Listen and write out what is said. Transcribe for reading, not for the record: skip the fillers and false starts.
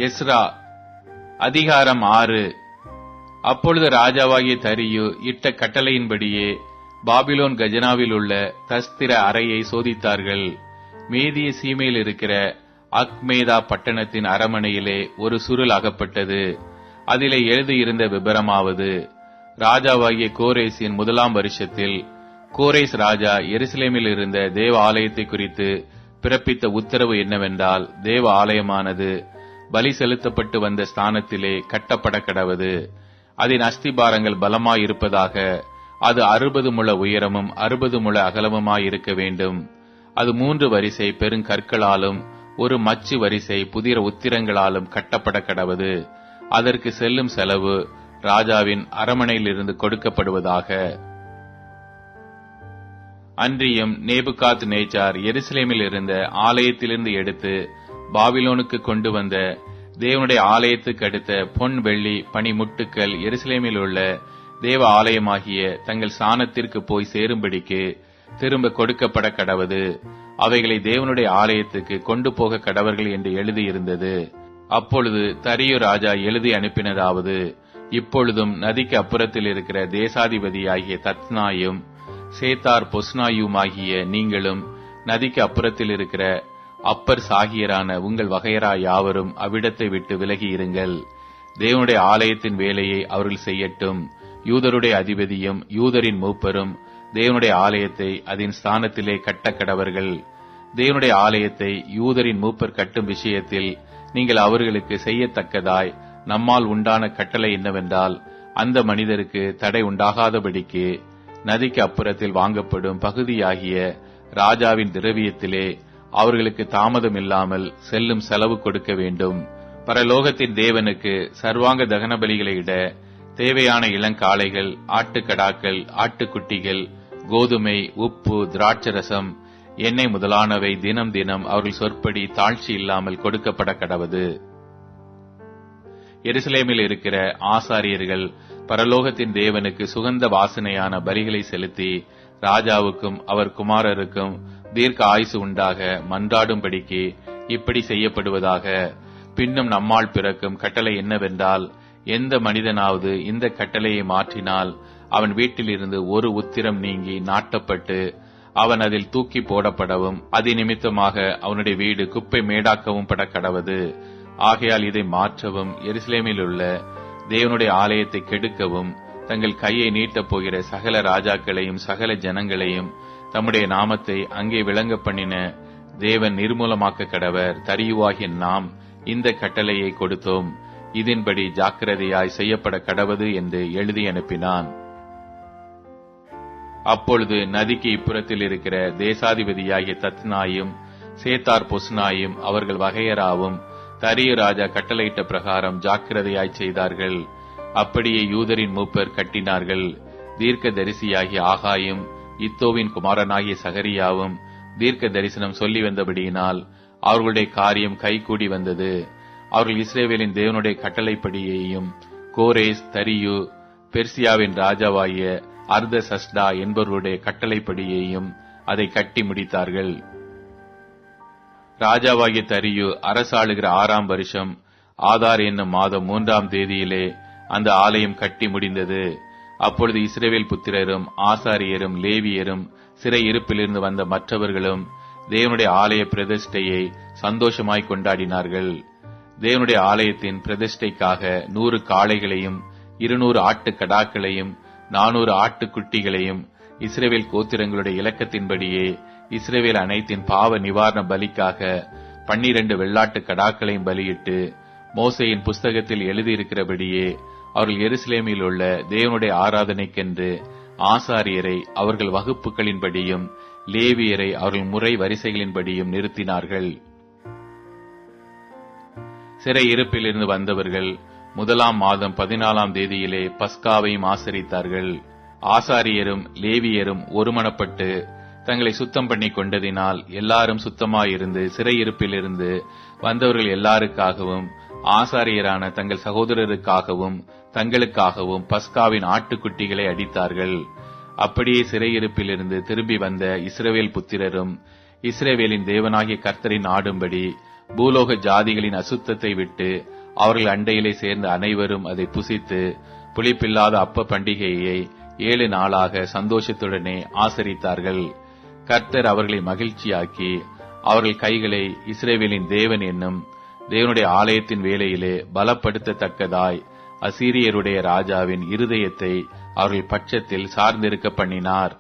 Ezra அதிகாரம் 6. அப்பொழுது ராஜாவாகிய தரியு இட்ட கட்டளையின்படியே பாபிலோன் கஜனாவில் உள்ள தஸ்திர அறையை சோதித்தார்கள். மேதிய சீமையில் இருக்கிற அக்மேதா பட்டணத்தின் அரமனையிலே ஒரு சுருள் அகப்பட்டது. அதிலே எழுதியிருந்த விபரமாவது: ராஜாவாகிய கோரேசின் 1ஆம் வருஷத்தில் கோரேஸ் ராஜா எருசலேமில் இருந்த தேவ ஆலயத்தை குறித்து பிறப்பித்த உத்தரவு என்னவென்றால், தேவ ஆலயமானது பலி செலுத்தப்பட்டு வந்த ஸ்தானத்திலே கட்டப்பட கடவது. அதன் அஸ்திபாரங்கள் பலமாயிருப்பதாக. அது 60 முழ உயரமும் 60 முழ அகலமுமாயிருக்க வேண்டும். அது 3 வரிசை பெருங்கற்களாலும் 1 மச்சு வரிசை புதிர உத்திரங்களாலும் கட்டப்பட கடவது. அதற்கு செல்லும் செலவு ராஜாவின் அரமனையிலிருந்து கொடுக்கப்படுவதாக. அன்றியும் நேபுகாத் நேச்சார் எருசலேமில் இருந்த ஆலயத்திலிருந்து எடுத்து பாபிலோனுக்கு கொண்டு வந்த தேவனுடைய ஆலயத்துக்கு அடுத்த பொன் வெள்ளி பனிமுட்டுக்கள் எருசலேமில் உள்ள தேவ ஆலயமாகிய தங்கள் ஸ்தானத்திற்கு போய் சேரும்படிக்கு திரும்ப கொடுக்கப்பட கடவது. அவைகளை தேவனுடைய ஆலயத்துக்கு கொண்டு போக கடவர்கள் என்று எழுதியிருந்தது. அப்பொழுது தரியு ராஜா எழுதி அனுப்பினதாவது: இப்பொழுதும் நதிக்கு அப்புறத்தில் இருக்கிற தேசாதிபதியாகிய தத்னாயும் சேத்தார் பொஸ்னாயுமாகிய நீங்களும் நதிக்கு அப்புறத்தில் இருக்கிற அப்பர் சாகியரான உங்கள் வகையரா யாவரும் அவ்விடத்தை விட்டு விலகி இருங்கள். தேவனுடைய ஆலயத்தின் வேலையை அவர்கள் செய்யட்டும். யூதருடைய அதிபதியும் யூதரின் மூப்பரும் தேவனுடைய ஆலயத்தை அதன் ஸ்தானத்திலே கட்ட கடவர்கள். தேவனுடைய ஆலயத்தை யூதரின் மூப்பர் கட்டும் விஷயத்தில் நீங்கள் அவர்களுக்கு செய்யத்தக்கதாய் நம்மால் உண்டான கட்டளை என்னவென்றால், அந்த மனிதருக்கு தடை உண்டாகாதபடிக்கு நதிக்கு அப்புறத்தில் வாங்கப்படும் பகுதியாகிய ராஜாவின் திரவியத்திலே அவர்களுக்கு தாமதம் இல்லாமல் செல்லும் செலவு கொடுக்க வேண்டும். பரலோகத்தின் தேவனுக்கு சர்வாங்க தகன பலிகளை இட தேவையான இளங்காளைகள், ஆட்டுக்கடாக்கள், ஆட்டுக்குட்டிகள், கோதுமை, உப்பு, திராட்சரசம், எண்ணெய் முதலானவை தினம் தினம் அவர்கள் சொற்படி தாழ்ச்சி இல்லாமல் கொடுக்கப்பட கடவது. எருசலேமில் இருக்கிற ஆசாரியர்கள் பரலோகத்தின் தேவனுக்கு சுகந்த வாசனையான பலிகளை செலுத்தி ராஜாவுக்கும் அவர் குமாரருக்கும் தீர்க்க ஆயுசு உண்டாக மன்றாடும்படிக்கு இப்படி செய்யப்படுவதாக. பின்னும் நம்மால் பிறக்கும் கட்டளை என்னவென்றால், எந்த மனிதனாவது இந்த கட்டளையை மாற்றினால் அவன் வீட்டிலிருந்து ஒரு உத்திரம் நீங்கி நாட்டப்பட்டு அவன் அதில் தூக்கி போடப்படவும் அதிநிமித்தமாக அவனுடைய வீடு குப்பை மேடாக்கவும் பட கடவது. ஆகையால் இதை மாற்றவும் எருசலேமில் உள்ள தேவனுடைய ஆலயத்தை கெடுக்கவும் தங்கள் கையை நீட்டப் போகிற சகல ராஜாக்களையும் சகல ஜனங்களையும் தம்முடைய நாமத்தை அங்கே விளங்க பண்ணின தேவன் நிர்மூலமாக்க கடவர். தரியுவாகிய நாம் இந்த கட்டளையை கொடுத்தோம். இதன்படி ஜாக்கிரதையாய் செய்யப்பட கடவது என்று எழுதி அனுப்பினான். அப்பொழுது நதிக்கு இப்புறத்தில் இருக்கிற தேசாதிபதியாகிய தத்னாயும் சேத்தார் பொஸ்னாயும் அவர்கள் வகையராவும் தரியு ராஜா கட்டளையிட்ட பிரகாரம் ஜாக்கிரதையாய் செய்தார்கள். அப்படியே யூதரின் மூப்பர் கட்டினார்கள். தீர்க்க தரிசியாகிய ஆகாயும் இத்தோவின் குமாரனாகிய சகரியாவும் தீர்க்க தரிசனம் சொல்லி வந்தபடியினால் அவர்களுடைய காரியம் கைகூடி வந்தது. அவர்கள் இஸ்ரவேலின் தேவனுடைய கட்டளைப்படியையும் கோரேஸ், தரியு, பெர்சியாவின் ராஜாவாகிய அர்தசஷ்டா என்பவருடைய கட்டளைப்படியையும் அதை கட்டி முடித்தார்கள். ராஜாவாகிய தரியு அரசாளுகிற 6ஆம் வருஷம் ஆதார் என்னும் மாதம் 3ஆம் தேதியிலே அந்த ஆலயம் கட்டி முடிந்தது. அப்பொழுது இஸ்ரவேல் புத்திரரும் ஆசாரியரும் லேவியரும் சிறை இருப்பிலிருந்து வந்த மற்றவர்களும் தேவனுடைய ஆலய பிரதிஷ்டையை சந்தோஷமாய் கொண்டாடினார்கள். தேவனுடைய ஆலயத்தின் பிரதிஷ்டைக்காக 100 காளைகளையும் 200 ஆட்டுக்கடாக்களையும் 400 ஆட்டுக்குட்டிகளையும் இஸ்ரவேல் கோத்திரங்களுடைய இலக்கத்தின்படியே இஸ்ரவேல் அனைத்தின் பாவ நிவாரண பலிக்காக 12 வெள்ளாட்டு கடாக்களையும் பலியிட்டு மோசேயின் புஸ்தகத்தில் எழுதியிருக்கிறபடியே அவர்கள் எருசலேமில் உள்ள தேவனுடைய ஆராதனைக்கென்று ஆசாரியரை அவர்கள் வகுப்புகளின்படியும் லேவியரை அவர்கள் முறை வரிசைகளின்படியும் நிறுத்தினார்கள். சிறை இருப்பிலிருந்து வந்தவர்கள் 1ஆம் மாதம் 14ஆம் தேதியிலே பஸ்காவையும் ஆசரித்தார்கள். ஆசாரியரும் லேவியரும் ஒருமனப்பட்டு தங்களை சுத்தம் பண்ணி கொண்டதினால் எல்லாரும் சுத்தமாயிருந்து சிறையிருப்பிலிருந்து வந்தவர்கள் எல்லாருக்காகவும் ஆசாரியரான தங்கள் சகோதரருக்காகவும் தங்களுக்காகவும் பஸ்காவின் ஆட்டுக்குட்டிகளை அடித்தார்கள். அப்படியே சிறையிருப்பிலிருந்து திரும்பி வந்த இஸ்ரவேல் புத்திரரும் இஸ்ரவேலின் தேவனாகிய கர்த்தரை நாடும்படி பூலோக ஜாதிகளின் அசுத்தத்தை விட்டு அவர்கள் அண்டையிலே சேர்ந்த அனைவரும் அதை புசித்து புளிப்பில்லாத அப்ப பண்டிகையை 7 நாளாக சந்தோஷத்துடனே ஆசரித்தார்கள். கர்த்தர் அவர்களை மகிழ்ச்சியாக்கி அவர்கள் கைகளை இஸ்ரவேலின் தேவன் என்னும் தேவனுடைய ஆலயத்தின் வேலையிலே பலப்படுத்தத்தக்கதாய் அசீரியருடைய ராஜாவின் இருதயத்தை அவர்கள் பட்சத்தில் சார்ந்திருக்க பண்ணினார்.